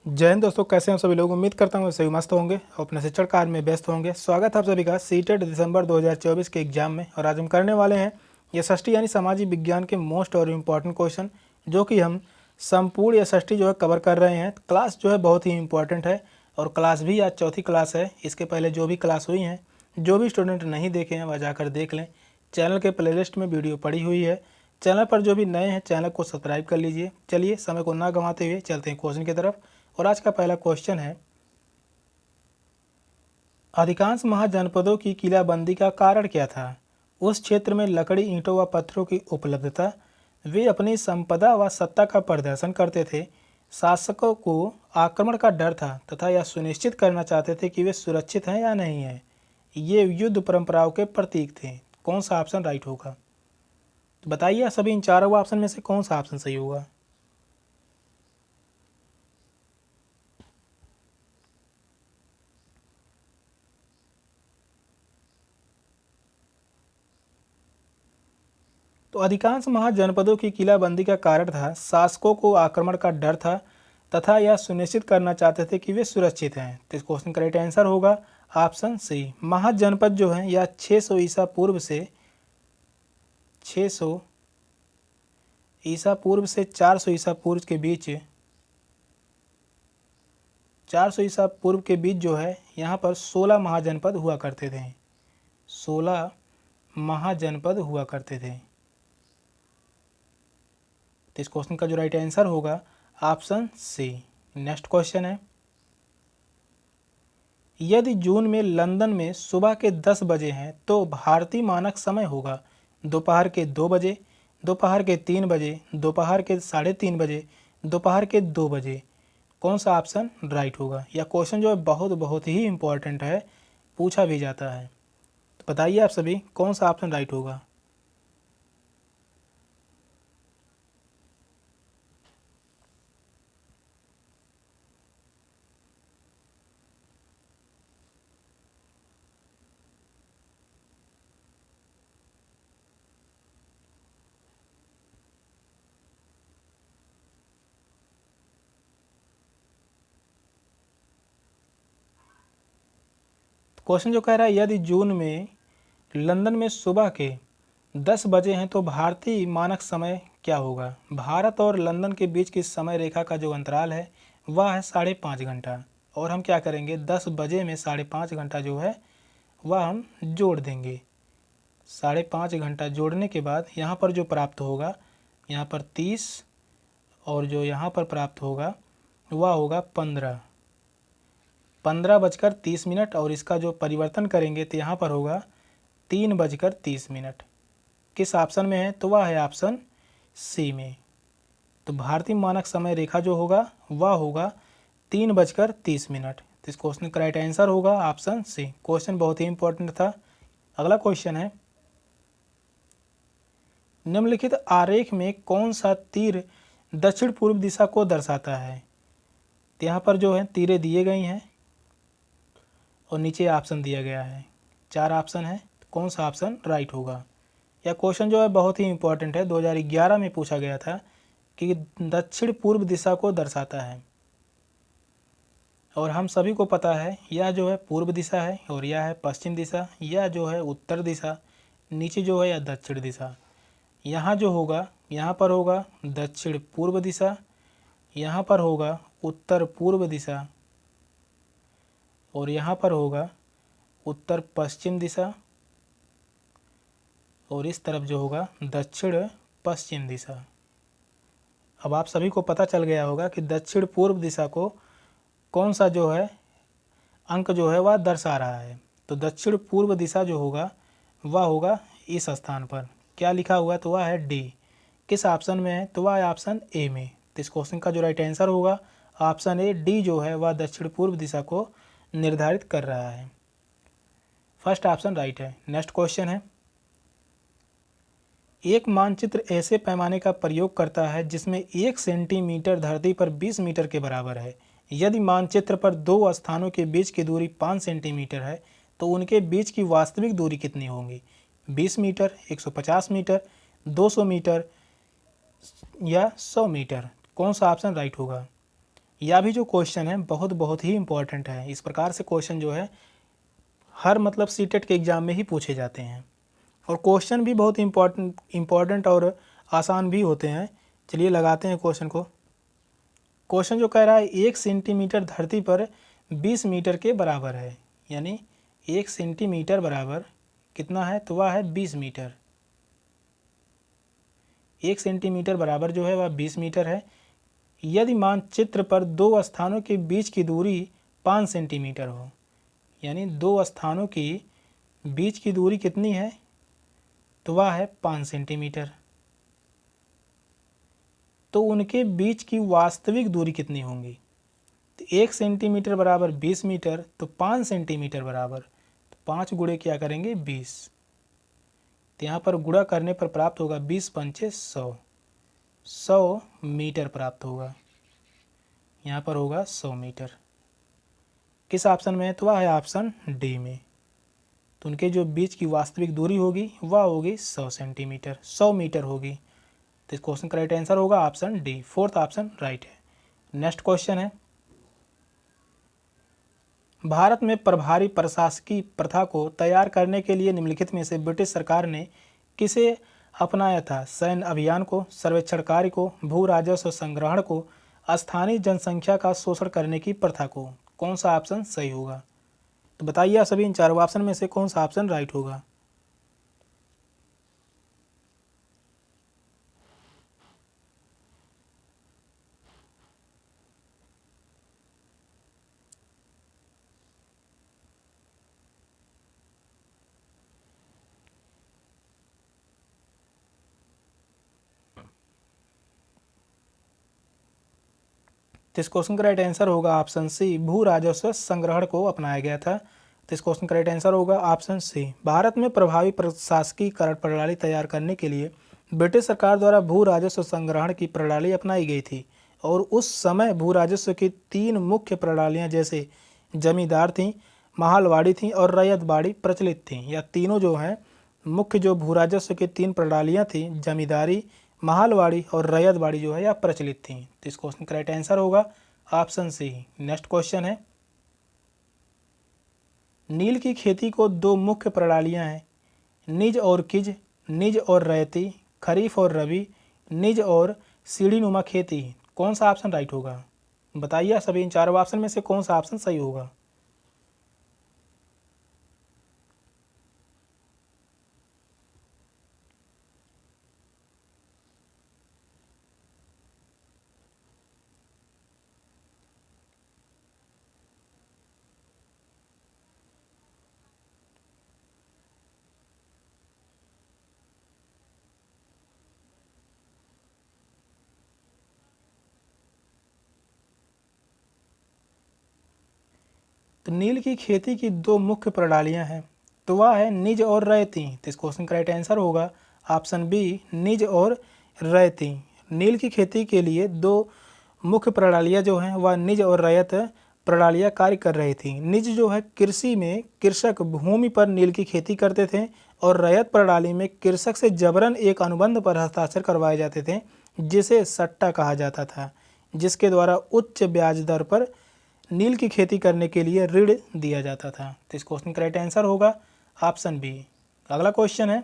जय हिंद दोस्तों, कैसे हैं सभी लोग। उम्मीद करता हूँ सभी मस्त होंगे और अपने शिक्षण कार्य में व्यस्त होंगे। स्वागत है आप सभी का सीटेट दिसंबर 2024 के एग्जाम में। और आज हम करने वाले हैं यशस्टी यानी सामाजिक विज्ञान के मोस्ट और इम्पॉर्टेंट क्वेश्चन, जो कि हम संपूर्ण यशस्टी जो है कवर कर रहे हैं। क्लास जो है बहुत ही इंपॉर्टेंट है और क्लास भी आज चौथी क्लास है। इसके पहले जो भी क्लास हुई हैं, जो भी स्टूडेंट नहीं देखे हैं वह जाकर देख लें। चैनल के प्लेलिस्ट में वीडियो पड़ी हुई है। चैनल पर जो भी नए हैं चैनल को सब्सक्राइब कर लीजिए। चलिए समय को ना गंवाते हुए चलते हैं क्वेश्चन की तरफ। और आज का पहला क्वेश्चन है, अधिकांश महाजनपदों की किलाबंदी का कारण क्या था? उस क्षेत्र में लकड़ी, ईंटों व पत्थरों की उपलब्धता। वे अपनी संपदा व सत्ता का प्रदर्शन करते थे। शासकों को आक्रमण का डर था तथा यह सुनिश्चित करना चाहते थे कि वे सुरक्षित हैं या नहीं हैं। ये युद्ध परंपराओं के प्रतीक थे। कौन सा ऑप्शन राइट होगा? तो बताइए सभी इन चारों ऑप्शन में से कौन सा ऑप्शन सही होगा। तो अधिकांश महाजनपदों की किलाबंदी का कारण था, शासकों को आक्रमण का डर था तथा यह सुनिश्चित करना चाहते थे कि वे सुरक्षित हैं। तो इस क्वेश्चन का राइट आंसर होगा ऑप्शन सी। महाजनपद जो है यह 600 ईसा पूर्व से 600 ईसा पूर्व से 400 ईसा पूर्व के बीच 400 ईसा पूर्व के बीच जो है यहाँ पर 16 महाजनपद हुआ करते थे। 16 महाजनपद हुआ करते थे। तो इस क्वेश्चन का जो राइट आंसर होगा ऑप्शन सी। नेक्स्ट क्वेश्चन है, यदि जून में लंदन में सुबह के 10 बजे हैं तो भारतीय मानक समय होगा दोपहर के 2 बजे, दोपहर के 3 बजे, दोपहर के 3:30 बजे, दोपहर के 2 बजे। कौन सा ऑप्शन राइट होगा? यह क्वेश्चन जो है बहुत ही इंपॉर्टेंट है, पूछा भी जाता है। तो बताइए आप सभी कौन सा ऑप्शन राइट होगा। क्वेश्चन जो कह रहा है, यदि जून में लंदन में सुबह के 10 बजे हैं तो भारतीय मानक समय क्या होगा? भारत और लंदन के बीच की समय रेखा का जो अंतराल है वह है 5.5 घंटा। और हम क्या करेंगे, 10 बजे में 5.5 घंटा जो है वह हम जोड़ देंगे। 5.5 घंटा जोड़ने के बाद यहाँ पर जो प्राप्त होगा, यहाँ पर 30 और जो यहाँ पर प्राप्त होगा वह होगा 15 बजकर 30 मिनट। और इसका जो परिवर्तन करेंगे तो यहाँ पर होगा 3 बजकर 30 मिनट। किस ऑप्शन में है? तो वह है ऑप्शन सी में। तो भारतीय मानक समय रेखा जो होगा वह होगा 3 बजकर 30 मिनट। तो इस क्वेश्चन का राइट आंसर होगा ऑप्शन सी। क्वेश्चन बहुत ही इंपॉर्टेंट था। अगला क्वेश्चन है, निम्नलिखित आरेख में कौन सा तीर दक्षिण पूर्व दिशा को दर्शाता है? तो यहाँ पर जो है तीरें दिए गई हैं और नीचे ऑप्शन दिया गया है। 4 ऑप्शन है, कौन सा ऑप्शन राइट होगा? यह क्वेश्चन जो है बहुत ही इंपॉर्टेंट है, 2011 में पूछा गया था कि दक्षिण पूर्व दिशा को दर्शाता है। और हम सभी को पता है यह जो है पूर्व दिशा है और यह है पश्चिम दिशा, यह जो है उत्तर दिशा, नीचे जो है यह दक्षिण दिशा। यहाँ जो होगा, यहाँ पर होगा दक्षिण पूर्व दिशा, यहाँ पर होगा उत्तर पूर्व दिशा और यहाँ पर होगा उत्तर पश्चिम दिशा और इस तरफ जो होगा दक्षिण पश्चिम दिशा। अब आप सभी को पता चल गया होगा कि दक्षिण पूर्व दिशा को कौन सा जो है अंक जो है वह दर्शा रहा है। तो दक्षिण पूर्व दिशा जो होगा वह होगा इस स्थान पर। क्या लिखा हुआ है? तो वह है डी। किस ऑप्शन में है? तो वह है ऑप्शन ए में। तो इस क्वेश्चन का जो राइट आंसर होगा ऑप्शन ए, डी जो है वह दक्षिण पूर्व दिशा को निर्धारित कर रहा है। फर्स्ट ऑप्शन राइट है। नेक्स्ट क्वेश्चन है, एक मानचित्र ऐसे पैमाने का प्रयोग करता है जिसमें 1 सेंटीमीटर धरती पर 20 मीटर के बराबर है। यदि मानचित्र पर दो स्थानों के बीच की दूरी 5 सेंटीमीटर है तो उनके बीच की वास्तविक दूरी कितनी होगी? 20 मीटर, 150 मीटर, 200 मीटर या 100 मीटर। कौन सा ऑप्शन राइट होगा? यह भी जो क्वेश्चन है बहुत ही इम्पोर्टेंट है। इस प्रकार से क्वेश्चन जो है हर मतलब सीटेट के एग्ज़ाम में ही पूछे जाते हैं और क्वेश्चन भी बहुत इम्पोर्टेंट और आसान भी होते हैं। चलिए लगाते हैं क्वेश्चन को। क्वेश्चन जो कह रहा है 1 सेंटीमीटर धरती पर 20 मीटर के बराबर है, यानी 1 सेंटीमीटर बराबर कितना है, तो वह है 20 मीटर। 1 सेंटीमीटर बराबर जो है वह 20 मीटर है। यदि मानचित्र पर दो स्थानों के बीच की दूरी 5 सेंटीमीटर हो, यानी दो स्थानों की बीच की दूरी कितनी है, तो वह है 5 सेंटीमीटर। तो उनके बीच की वास्तविक दूरी कितनी होंगी, तो 1 सेंटीमीटर बराबर 20 मीटर, तो 5 सेंटीमीटर बराबर, तो 5 गुणे क्या करेंगे 20, तो यहाँ पर गुणा करने पर प्राप्त होगा 20 पंचे 100, 100 मीटर प्राप्त होगा। यहाँ पर होगा 100 मीटर। किस ऑप्शन में है, तो वह है ऑप्शन डी में। तो उनके जो बीच की वास्तविक दूरी होगी वह होगी 100 सेंटीमीटर, 100 मीटर होगी। तो इस क्वेश्चन का राइट आंसर होगा option D, fourth option right है। नेक्स्ट क्वेश्चन है, भारत में प्रभारी प्रशासकीय प्रथा को तैयार करने के लिए निम्नलिखित में से ब्रिटिश सरकार ने किसे अपनाया था? सैन्य अभियान को, सर्वेक्षण कार्य को, भू राजस्व संग्रहण को, स्थानीय जनसंख्या का शोषण करने की प्रथा को। कौन सा ऑप्शन सही होगा? तो बताइए आप सभी इन चारों ऑप्शन में से कौन सा ऑप्शन राइट होगा। तो इस क्वेश्चन का राइट आंसर होगा ऑप्शन सी, भू राजस्व संग्रहण को अपनाया गया था। तो इस क्वेश्चन का राइट आंसर होगा ऑप्शन सी। भारत में प्रभावी प्रशासकीय कर प्रणाली तैयार करने के लिए ब्रिटिश सरकार द्वारा भू राजस्व संग्रहण की प्रणाली अपनाई गई थी और उस समय भू राजस्व की 3 मुख्य प्रणालियां जैसे जमींदार थीं, महालवाड़ी थीं और रैयतबाड़ी प्रचलित थीं। या तीनों जो हैं मुख्य जो भू राजस्व की 3 प्रणालियाँ थीं, जमींदारी, महालवाड़ी और रैयतबाड़ी जो है यह प्रचलित थी। तो इस क्वेश्चन का राइट आंसर होगा ऑप्शन सी। नेक्स्ट क्वेश्चन है, नील की खेती को 2 मुख्य प्रणालियां हैं, निज और किज, निज और रैयती, खरीफ और रबी, निज और सीढ़ीनुमा खेती। कौन सा ऑप्शन राइट होगा? बताइए सभी इन चारों ऑप्शन में से कौन सा ऑप्शन सही होगा। तो नील की खेती की 2 मुख्य प्रणालियां हैं, तो वह है निज और रैयती। तो इस क्वेश्चन का राइट आंसर होगा ऑप्शन बी, निज और रैयती। नील की खेती के लिए 2 मुख्य प्रणालियां जो हैं वह निज और रैयत प्रणालियां कार्य कर रही थी। निज जो है कृषि में कृषक भूमि पर नील की खेती करते थे और रैयत प्रणाली में कृषक से जबरन एक अनुबंध पर हस्ताक्षर करवाए जाते थे जिसे सट्टा कहा जाता था, जिसके द्वारा उच्च ब्याज दर पर नील की खेती करने के लिए ऋण दिया जाता था। तो इस क्वेश्चन का राइट आंसर होगा ऑप्शन बी। अगला क्वेश्चन है,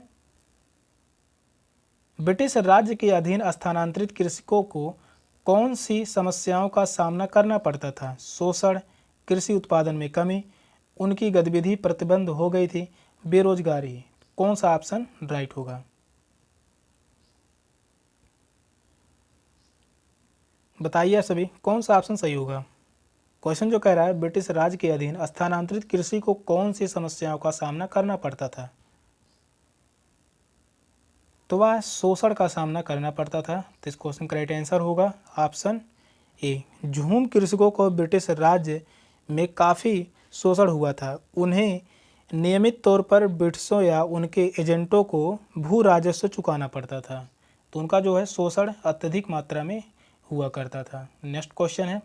ब्रिटिश राज्य के अधीन स्थानांतरित कृषकों को कौन सी समस्याओं का सामना करना पड़ता था? शोषण, कृषि उत्पादन में कमी, उनकी गतिविधि प्रतिबंध हो गई थी, बेरोजगारी। कौन सा ऑप्शन राइट होगा? बताइए सभी कौन सा ऑप्शन सही होगा। क्वेश्चन जो कह रहा है ब्रिटिश राज के अधीन स्थानांतरित कृषि को कौन सी समस्याओं का सामना करना पड़ता था? तो वह शोषण का सामना करना पड़ता था। तो इस क्वेश्चन का राइट आंसर होगा ऑप्शन ए। झूम कृषकों को ब्रिटिश राज्य में काफ़ी शोषण हुआ था। उन्हें नियमित तौर पर ब्रिटिशों या उनके एजेंटों को भू राजस्व चुकाना पड़ता था, तो उनका जो है शोषण अत्यधिक मात्रा में हुआ करता था। नेक्स्ट क्वेश्चन है,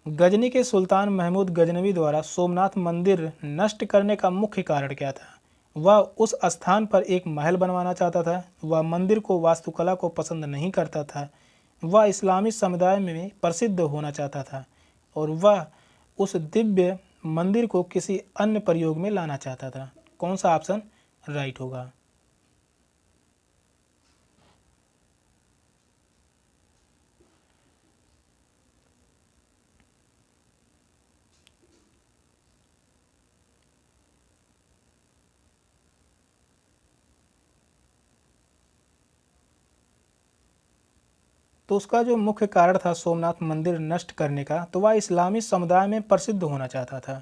गजनी के सुल्तान महमूद गजनवी द्वारा सोमनाथ मंदिर नष्ट करने का मुख्य कारण क्या था? वह उस स्थान पर एक महल बनवाना चाहता था, वह मंदिर को वास्तुकला को पसंद नहीं करता था, वह इस्लामी समुदाय में प्रसिद्ध होना चाहता था और वह उस दिव्य मंदिर को किसी अन्य प्रयोग में लाना चाहता था। कौन सा ऑप्शन राइट होगा? तो उसका जो मुख्य कारण था सोमनाथ मंदिर नष्ट करने का, तो वह इस्लामी समुदाय में प्रसिद्ध होना चाहता था।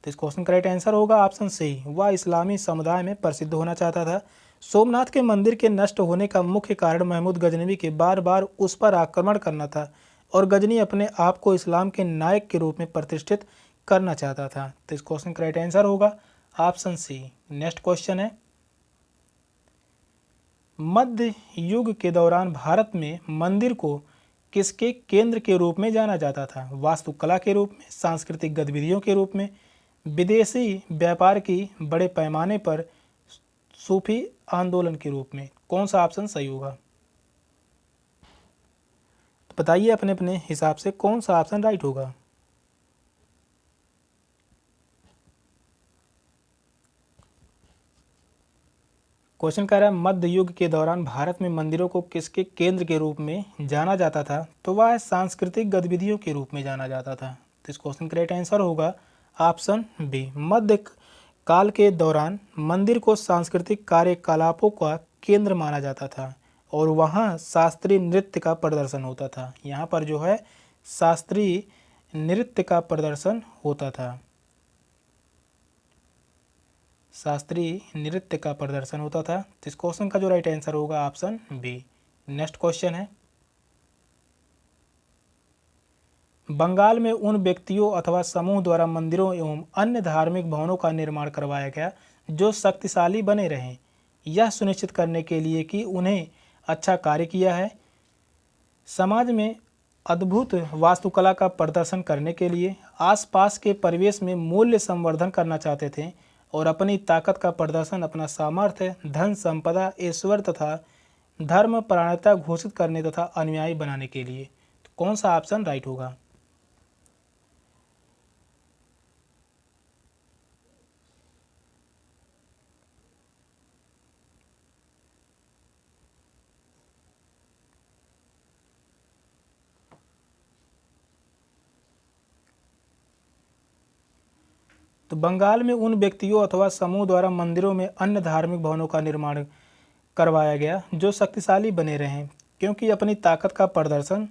तो इस क्वेश्चन का राइट आंसर होगा ऑप्शन सी, वह इस्लामी समुदाय में प्रसिद्ध होना चाहता था। सोमनाथ के मंदिर के नष्ट होने का मुख्य कारण महमूद गजनवी के बार बार उस पर आक्रमण करना था और गजनी अपने आप को इस्लाम के नायक के रूप में प्रतिष्ठित करना चाहता था। तो इस क्वेश्चन का राइट आंसर होगा ऑप्शन सी। नेक्स्ट क्वेश्चन है, मध्य युग के दौरान भारत में मंदिर को किसके केंद्र के रूप में जाना जाता था? वास्तुकला के रूप में, सांस्कृतिक गतिविधियों के रूप में, विदेशी व्यापार की बड़े पैमाने पर, सूफी आंदोलन के रूप में? कौन सा ऑप्शन सही होगा? तो बताइए अपने अपने हिसाब से कौन सा ऑप्शन राइट होगा। क्वेश्चन कह रहा है मध्य युग के दौरान भारत में मंदिरों को किसके केंद्र के रूप में जाना जाता था? तो वह सांस्कृतिक गतिविधियों के रूप में जाना जाता था। तो इस क्वेश्चन का राइट आंसर होगा ऑप्शन बी। मध्य काल के दौरान मंदिर को सांस्कृतिक कार्यकलापों का केंद्र माना जाता था और वहाँ शास्त्रीय नृत्य का प्रदर्शन होता था। यहाँ पर जो है शास्त्रीय नृत्य का प्रदर्शन होता था, शास्त्रीय नृत्य का प्रदर्शन होता था। तो इस क्वेश्चन का जो राइट आंसर होगा ऑप्शन बी। नेक्स्ट क्वेश्चन है, बंगाल में उन व्यक्तियों अथवा समूह द्वारा मंदिरों एवं अन्य धार्मिक भवनों का निर्माण करवाया गया जो शक्तिशाली बने रहें, यह सुनिश्चित करने के लिए कि उन्हें अच्छा कार्य किया है। समाज में अद्भुत वास्तुकला का प्रदर्शन करने के लिए आसपास के परिवेश में मूल्य संवर्धन करना चाहते थे और अपनी ताकत का प्रदर्शन, अपना सामर्थ्य, धन संपदा, ईश्वर तथा धर्म परायणता घोषित करने तथा अनुयायी बनाने के लिए। तो कौन सा ऑप्शन राइट होगा? तो बंगाल में उन व्यक्तियों अथवा समूह द्वारा मंदिरों में अन्य धार्मिक भवनों का निर्माण करवाया गया जो शक्तिशाली बने रहें, क्योंकि अपनी ताकत का प्रदर्शन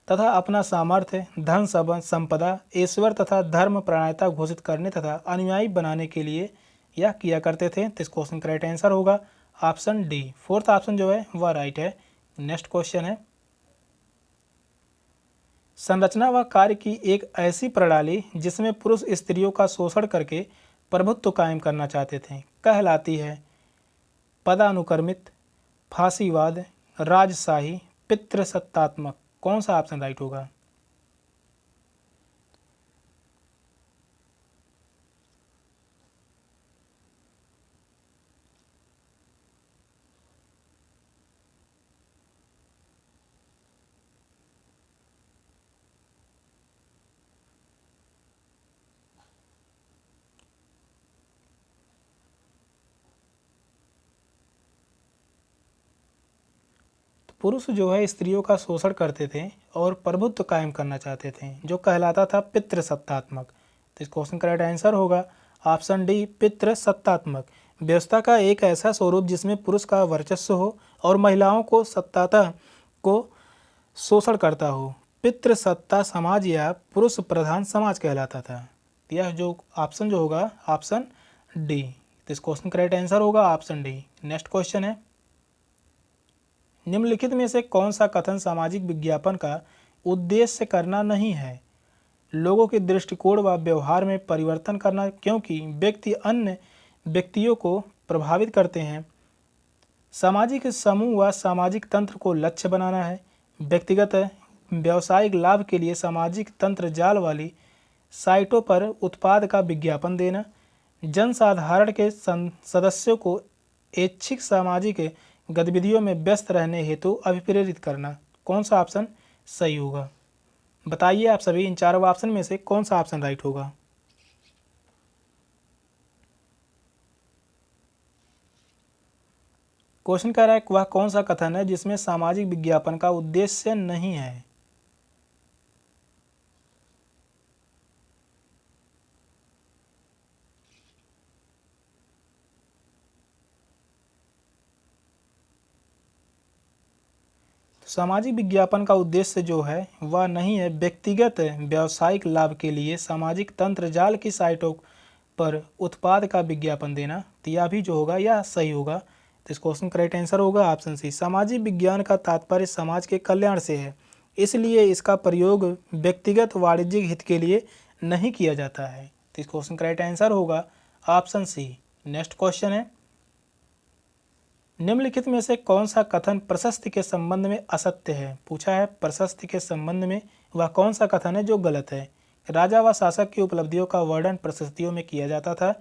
तथा अपना सामर्थ्य, धन संपदा, ईश्वर तथा धर्म परायणता घोषित करने तथा अनुयायी बनाने के लिए यह किया करते थे। तो इस क्वेश्चन का राइट आंसर होगा ऑप्शन डी। फोर्थ ऑप्शन जो है वह राइट है। नेक्स्ट क्वेश्चन है, संरचना व कार्य की एक ऐसी प्रणाली जिसमें पुरुष स्त्रियों का शोषण करके प्रभुत्व कायम करना चाहते थे कहलाती है पदानुक्रमित, फांसीवाद, राजशाही, पितृसत्तात्मक? कौन सा ऑप्शन राइट होगा? पुरुष जो है स्त्रियों का शोषण करते थे और प्रभुत्व कायम करना चाहते थे जो कहलाता था पितृसत्तात्मक। तो इस क्वेश्चन का राइट आंसर होगा ऑप्शन डी, पितृसत्तात्मक। व्यवस्था का एक ऐसा स्वरूप जिसमें पुरुष का वर्चस्व हो और महिलाओं को सत्ताता को शोषण करता हो। पितृसत्ता समाज या पुरुष प्रधान समाज कहलाता था। यह जो ऑप्शन जो होगा ऑप्शन डी। तो इस क्वेश्चन का राइट आंसर होगा ऑप्शन डी। नेक्स्ट क्वेश्चन है, निम्नलिखित में से कौन सा कथन सामाजिक विज्ञापन का उद्देश्य करना नहीं है? लोगों के दृष्टिकोण व व्यवहार में परिवर्तन करना, क्योंकि व्यक्ति अन्य व्यक्तियों को प्रभावित करते हैं। सामाजिक समूह व सामाजिक तंत्र को लक्ष्य बनाना है। व्यक्तिगत व्यावसायिक लाभ के लिए सामाजिक तंत्र जाल वाली साइटों पर उत्पाद का विज्ञापन देना। जनसाधारण के सदस्यों को ऐच्छिक सामाजिक गतिविधियों में व्यस्त रहने हेतु अभिप्रेरित करना। कौन सा ऑप्शन सही होगा। बताइए आप सभी इन चारों ऑप्शन में से कौन सा ऑप्शन राइट होगा। क्वेश्चन कह रहा है वह कौन सा कथन है जिसमें सामाजिक विज्ञापन का उद्देश्य नहीं है। सामाजिक विज्ञापन का उद्देश्य जो है वह नहीं है व्यक्तिगत व्यावसायिक लाभ के लिए सामाजिक तंत्र जाल की साइटों पर उत्पाद का विज्ञापन देना। तो यह भी जो होगा यह सही होगा। तो इस क्वेश्चन का राइट आंसर होगा ऑप्शन सी। सामाजिक विज्ञान का तात्पर्य समाज के कल्याण से है, इसलिए इसका प्रयोग व्यक्तिगत वाणिज्यिक हित के लिए नहीं किया जाता है। तो इस क्वेश्चन का राइट आंसर होगा ऑप्शन सी। नेक्स्ट क्वेश्चन है, निम्नलिखित में से कौन सा कथन प्रशस्ति के संबंध में असत्य है। पूछा है प्रशस्ति के संबंध में वह कौन सा कथन है जो गलत है। राजा व शासक की उपलब्धियों का वर्णन प्रशस्तियों में किया जाता था।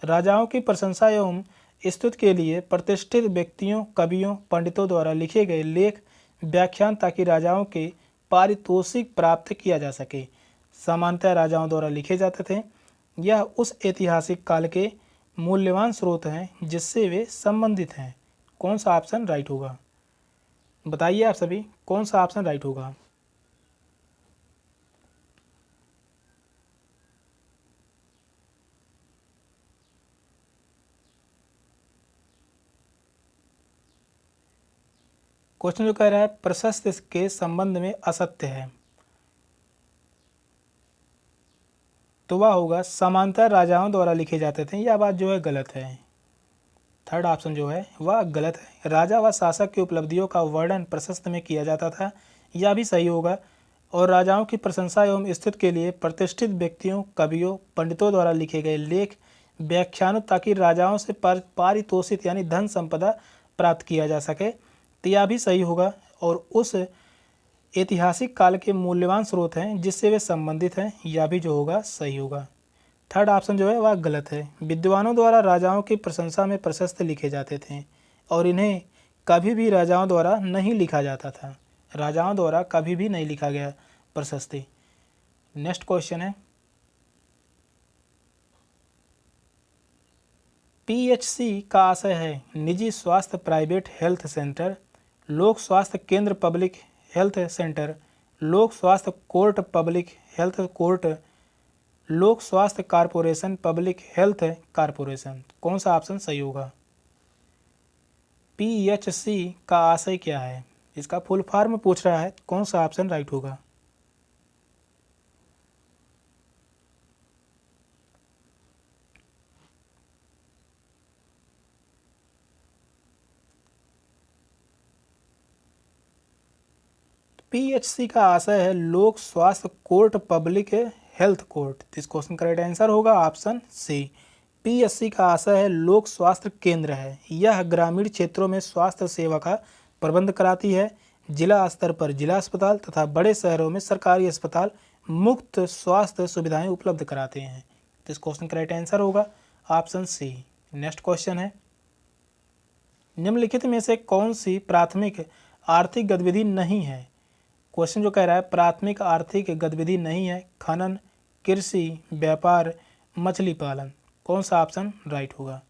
राजाओं की प्रशंसा एवं स्तुति के लिए प्रतिष्ठित व्यक्तियों, कवियों, पंडितों द्वारा लिखे गए लेख, व्याख्यान ताकि राजाओं के पारितोषिक प्राप्त किया जा सके सामान्यतः राजाओं द्वारा लिखे जाते थे। यह उस ऐतिहासिक काल के मूल्यवान स्रोत हैं जिससे वे संबंधित हैं। कौन सा ऑप्शन राइट होगा। बताइए आप सभी कौन सा ऑप्शन राइट होगा। क्वेश्चन जो कह रहा है प्रशस्ति के संबंध में असत्य है, तो वह होगा समांतर राजाओं द्वारा लिखे जाते थे। यह बात जो है गलत है। थर्ड ऑप्शन जो है वह गलत है। राजा व शासक की उपलब्धियों का वर्णन प्रशस्ति में किया जाता था, यह भी सही होगा। और राजाओं की प्रशंसा एवं स्तुति के लिए प्रतिष्ठित व्यक्तियों, कवियों, पंडितों द्वारा लिखे गए लेख, व्याख्यानों ताकि राजाओं से पारितोषित यानी धन संपदा प्राप्त किया जा सके, तो यह भी सही होगा। और उस ऐतिहासिक काल के मूल्यवान स्रोत हैं जिससे वे संबंधित हैं, यह भी जो होगा सही होगा। थर्ड ऑप्शन जो है वह गलत है। विद्वानों द्वारा राजाओं की प्रशंसा में प्रशस्ति लिखे जाते थे और इन्हें कभी भी राजाओं द्वारा नहीं लिखा जाता था। राजाओं द्वारा कभी भी नहीं लिखा गया प्रशस्ति। नेक्स्ट क्वेश्चन है, पीएचसी का आशय है निजी स्वास्थ्य प्राइवेट हेल्थ सेंटर, लोक स्वास्थ्य केंद्र पब्लिक हेल्थ सेंटर, लोक स्वास्थ्य कोर्ट पब्लिक हेल्थ कोर्ट, लोक स्वास्थ्य कारपोरेशन पब्लिक हेल्थ कारपोरेशन। कौन सा ऑप्शन सही होगा। पीएचसी का आशय क्या है, इसका फुल फॉर्म पूछ रहा है, कौन सा ऑप्शन राइट होगा। पीएचसी का आशय है लोक स्वास्थ्य कोर्ट पब्लिक हेल्थ कोर्ट। इस क्वेश्चन का राइट आंसर होगा ऑप्शन सी। पीएचसी का आशय है लोक स्वास्थ्य केंद्र है। यह ग्रामीण क्षेत्रों में स्वास्थ्य सेवा का प्रबंध कराती है। जिला स्तर पर जिला अस्पताल तथा बड़े शहरों में सरकारी अस्पताल मुफ्त स्वास्थ्य सुविधाएं उपलब्ध कराते हैं। तो इस क्वेश्चन का राइट आंसर होगा ऑप्शन सी। नेक्स्ट क्वेश्चन है, निम्नलिखित में से कौन सी प्राथमिक आर्थिक गतिविधि नहीं है। क्वेश्चन जो कह रहा है प्राथमिक आर्थिक गतिविधि नहीं है। खनन, कृषि, व्यापार, मछली पालन। कौन सा ऑप्शन राइट होगा।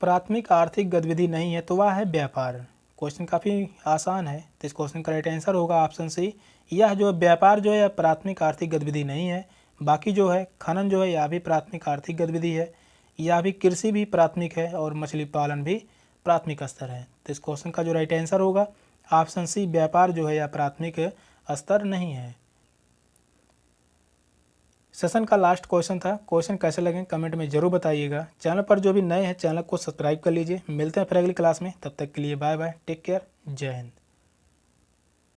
प्राथमिक आर्थिक गतिविधि नहीं है तो वह है व्यापार। क्वेश्चन काफ़ी आसान है, तो इस क्वेश्चन का राइट आंसर होगा ऑप्शन सी। यह जो व्यापार जो है प्राथमिक आर्थिक गतिविधि नहीं है। बाकी जो है खनन जो है यह भी प्राथमिक आर्थिक गतिविधि है, यह भी कृषि भी प्राथमिक है और मछली पालन भी प्राथमिक स्तर है। तो इस क्वेश्चन का जो राइट आंसर होगा ऑप्शन सी, व्यापार जो है यह प्राथमिक स्तर नहीं है। सेशन का लास्ट क्वेश्चन था। क्वेश्चन कैसे लगे कमेंट में जरूर बताइएगा। चैनल पर जो भी नए हैं चैनल को सब्सक्राइब कर लीजिए। मिलते हैं फिर अगली क्लास में, तब तक के लिए बाय बाय, टेक केयर, जय हिंद।